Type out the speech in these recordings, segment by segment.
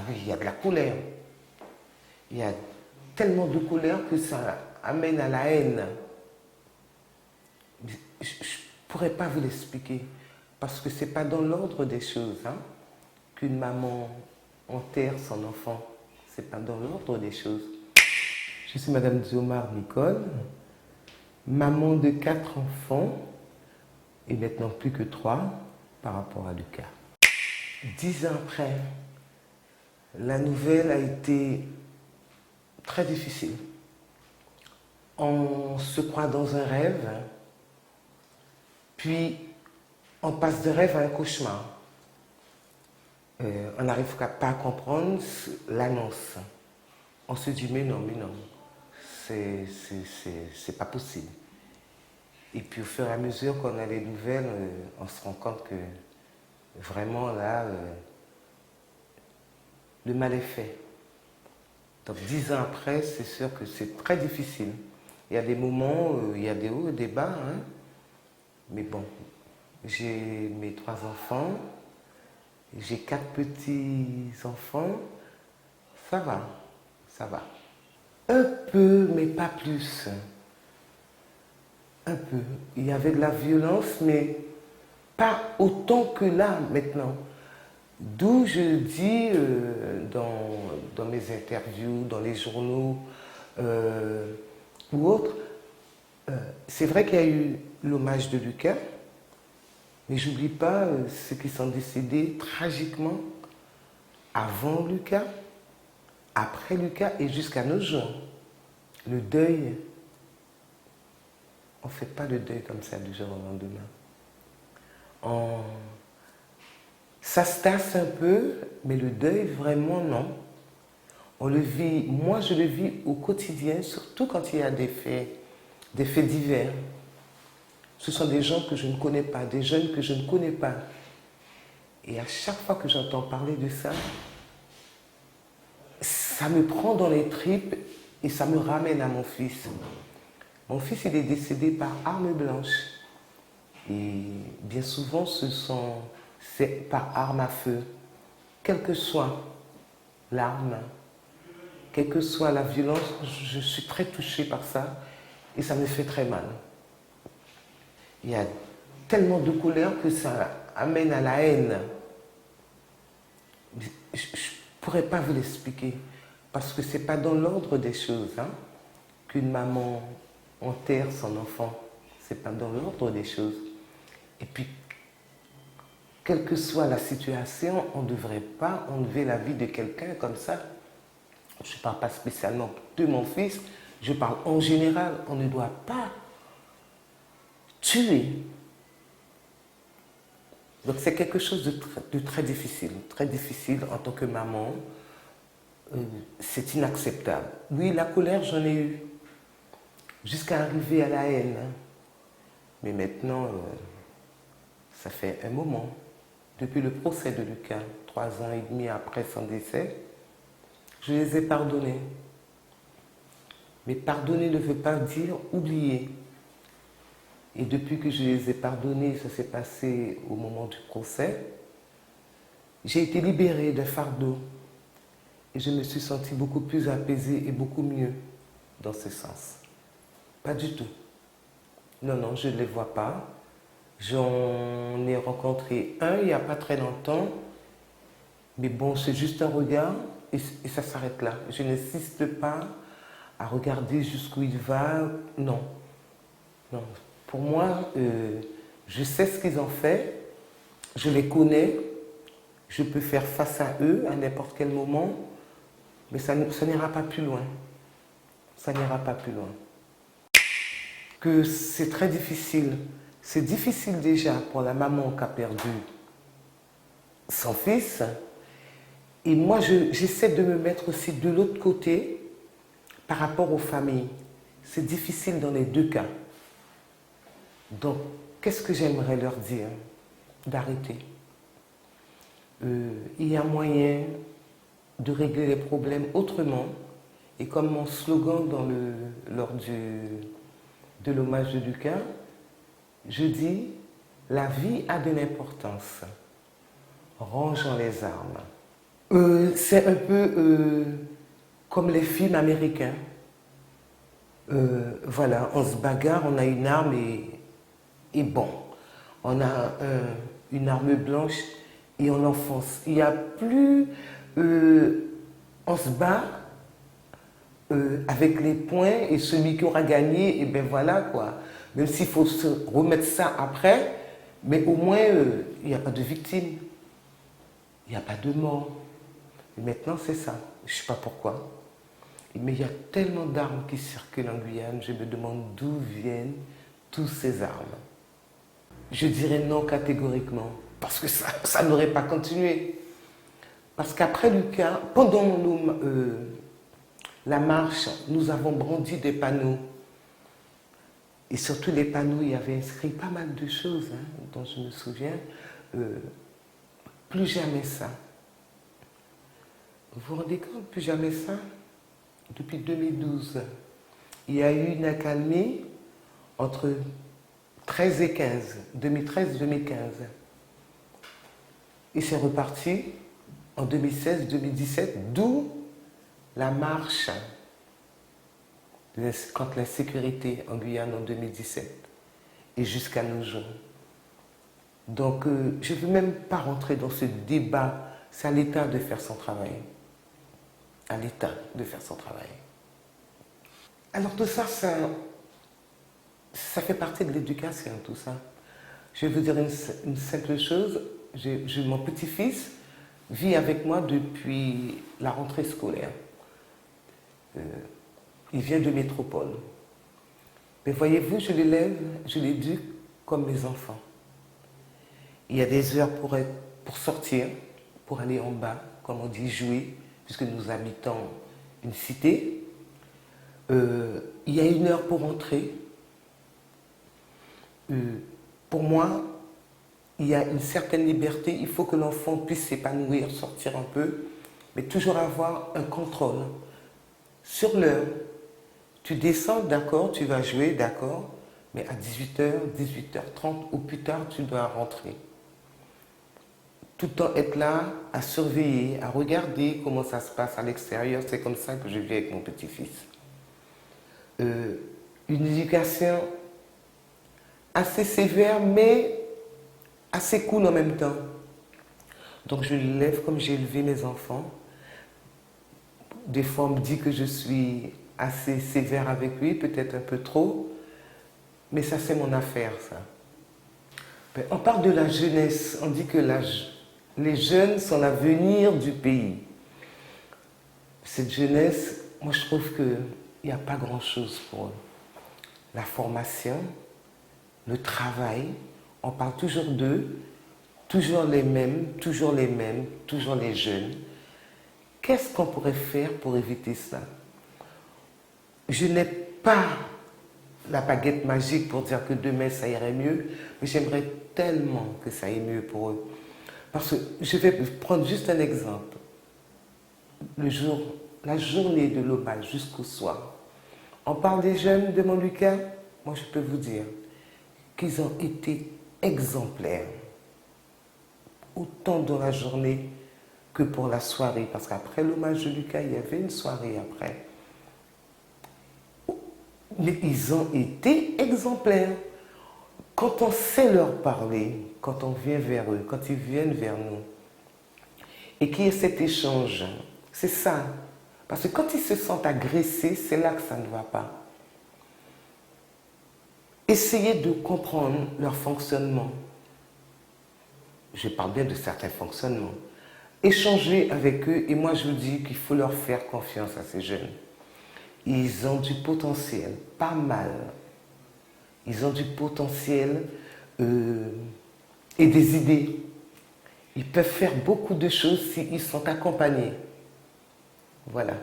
oui, il y a de la colère. Il y a tellement de colère que ça amène à la haine. Je ne pourrais pas vous l'expliquer, parce que ce n'est pas dans l'ordre des choses qu'une maman enterre son enfant. Ce n'est pas dans l'ordre des choses. Je suis Madame Diomar Nicole, maman de 4 enfants, et maintenant plus que 3 par rapport à Lucas. 10 ans après, la nouvelle a été très difficile. On se croit dans un rêve, puis on passe de rêve à un cauchemar. On n'arrive pas à comprendre l'annonce. On se dit mais non, c'est pas possible. Et puis au fur et à mesure qu'on a les nouvelles, on se rend compte que vraiment là, le mal est fait. Donc 10 ans après, c'est sûr que c'est très difficile. Il y a des moments, il y a des hauts et des bas, mais bon, j'ai mes 3 enfants, j'ai 4 petits-enfants, ça va, ça va. Un peu, mais pas plus. Un peu. Il y avait de la violence, mais pas autant que là, maintenant. D'où je dis dans mes interviews, dans les journaux ou autres, c'est vrai qu'il y a eu l'hommage de Lucas, mais j'oublie pas ceux qui sont décédés tragiquement avant Lucas, après Lucas et jusqu'à nos jours. Le deuil, on ne fait pas le deuil comme ça du jour au lendemain. Ça se tasse un peu, mais le deuil, vraiment, non. On le vit, moi je le vis au quotidien, surtout quand il y a des faits divers. Ce sont des gens que je ne connais pas, des jeunes que je ne connais pas. Et à chaque fois que j'entends parler de ça, ça me prend dans les tripes et ça me ramène à mon fils. Mon fils, il est décédé par arme blanche. Et bien souvent, c'est par arme à feu. Quelle que soit l'arme, quelle que soit la violence, je suis très touchée par ça et ça me fait très mal. Il y a tellement de colère que ça amène à la haine. Je ne pourrais pas vous l'expliquer parce que ce n'est pas dans l'ordre des choses qu'une maman enterre son enfant. Ce n'est pas dans l'ordre des choses. Et puis, quelle que soit la situation, on ne devrait pas enlever la vie de quelqu'un comme ça. Je ne parle pas spécialement de mon fils, je parle en général. On ne doit pas tuer. Donc c'est quelque chose de très difficile en tant que maman. C'est inacceptable. Oui, la colère, j'en ai eu, jusqu'à arriver à la haine. Mais maintenant, ça fait un moment. Depuis le procès de Lucas, 3 ans et demi après son décès, je les ai pardonnés. Mais pardonner ne veut pas dire oublier. Et depuis que je les ai pardonnés, ça s'est passé au moment du procès, j'ai été libérée d'un fardeau. Et je me suis sentie beaucoup plus apaisée et beaucoup mieux dans ce sens. Pas du tout. Non, je ne les vois pas. J'en ai rencontré un il n'y a pas très longtemps. Mais bon, c'est juste un regard et ça s'arrête là. Je n'insiste pas à regarder jusqu'où il va. Non. Pour moi, je sais ce qu'ils ont fait. Je les connais. Je peux faire face à eux à n'importe quel moment. Mais ça n'ira pas plus loin. Ça n'ira pas plus loin. Que c'est très difficile. C'est difficile déjà pour la maman qui a perdu son fils. Et moi, j'essaie de me mettre aussi de l'autre côté par rapport aux familles. C'est difficile dans les deux cas. Donc, qu'est-ce que j'aimerais leur dire? D'arrêter. Il y a moyen de régler les problèmes autrement. Et comme mon slogan lors de l'hommage de Lucas, je dis « La vie a de l'importance. Rangeons les armes. C'est un peu comme les films américains. Voilà, on se bagarre, on a une arme et bon, on a une arme blanche et on l'enfonce. Il n'y a plus, on se bat avec les poings et celui qui aura gagné, et ben voilà quoi. Même s'il faut se remettre ça après, mais au moins il n'y a pas de victime, il n'y a pas de mort. Et maintenant c'est ça, je ne sais pas pourquoi. Mais il y a tellement d'armes qui circulent en Guyane, je me demande d'où viennent toutes ces armes. Je dirais non catégoriquement, parce que ça n'aurait pas continué. Parce qu'après Lucas, pendant la marche, nous avons brandi des panneaux. Et surtout les panneaux, il y avait inscrit pas mal de choses, hein, dont je me souviens. Plus jamais ça. Vous vous rendez compte, plus jamais ça? Depuis 2012, il y a eu une accalmie entre 13 et 15, 2013-2015. Et c'est reparti en 2016-2017, d'où la marche contre l'insécurité en Guyane en 2017 et jusqu'à nos jours. Donc je ne veux même pas rentrer dans ce débat, c'est à l'État de faire son travail. À l'État de faire son travail. Alors tout ça, ça fait partie de l'éducation, tout ça. Je vais vous dire une simple chose. Mon petit-fils vit avec moi depuis la rentrée scolaire. Il vient de métropole. Mais voyez-vous, je l'élève, je l'éduque comme mes enfants. Il y a des heures pour sortir, pour aller en bas, comme on dit, jouer, puisque nous habitons une cité. Il y a une heure pour rentrer. Pour moi, il y a une certaine liberté. Il faut que l'enfant puisse s'épanouir, sortir un peu, mais toujours avoir un contrôle sur l'heure. Tu descends, d'accord, tu vas jouer, d'accord, mais à 18h, 18h30 ou plus tard, tu dois rentrer. Tout le temps être là, à surveiller, à regarder comment ça se passe à l'extérieur. C'est comme ça que je vis avec mon petit-fils. Une éducation assez sévère, mais assez cool en même temps. Donc je l'élève comme j'ai élevé mes enfants. Des fois, on me dit que je suis assez sévère avec lui, peut-être un peu trop, mais ça, c'est mon affaire, ça. On parle de la jeunesse, on dit que les jeunes sont l'avenir du pays. Cette jeunesse, moi, je trouve qu'il n'y a pas grand-chose pour eux. La formation, le travail, on parle toujours d'eux, toujours les mêmes, toujours les mêmes, toujours les jeunes. Qu'est-ce qu'on pourrait faire pour éviter ça? Je n'ai pas la baguette magique pour dire que demain ça irait mieux, mais j'aimerais tellement que ça aille mieux pour eux. Parce que je vais prendre juste un exemple. La journée de l'aubade jusqu'au soir. On parle des jeunes de Montluçon, moi je peux vous dire qu'ils ont été exemplaires. Autant dans la journée que pour la soirée. Parce qu'après l'hommage de Lucas, il y avait une soirée après. Mais ils ont été exemplaires. Quand on sait leur parler, quand on vient vers eux, quand ils viennent vers nous, et qu'il y ait cet échange, c'est ça. Parce que quand ils se sentent agressés, c'est là que ça ne va pas. Essayez de comprendre leur fonctionnement. Je parle bien de certains fonctionnements. Échangez avec eux, et moi je vous dis qu'il faut leur faire confiance à ces jeunes. Ils ont du potentiel, pas mal. Ils ont du potentiel et des idées. Ils peuvent faire beaucoup de choses s'ils sont accompagnés. Voilà.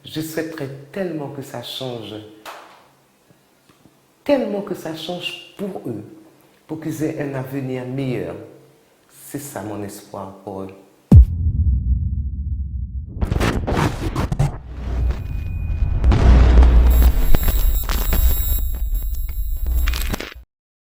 Je souhaiterais tellement que ça change. Tellement que ça change pour eux. Pour qu'ils aient un avenir meilleur. C'est ça mon espoir pour eux.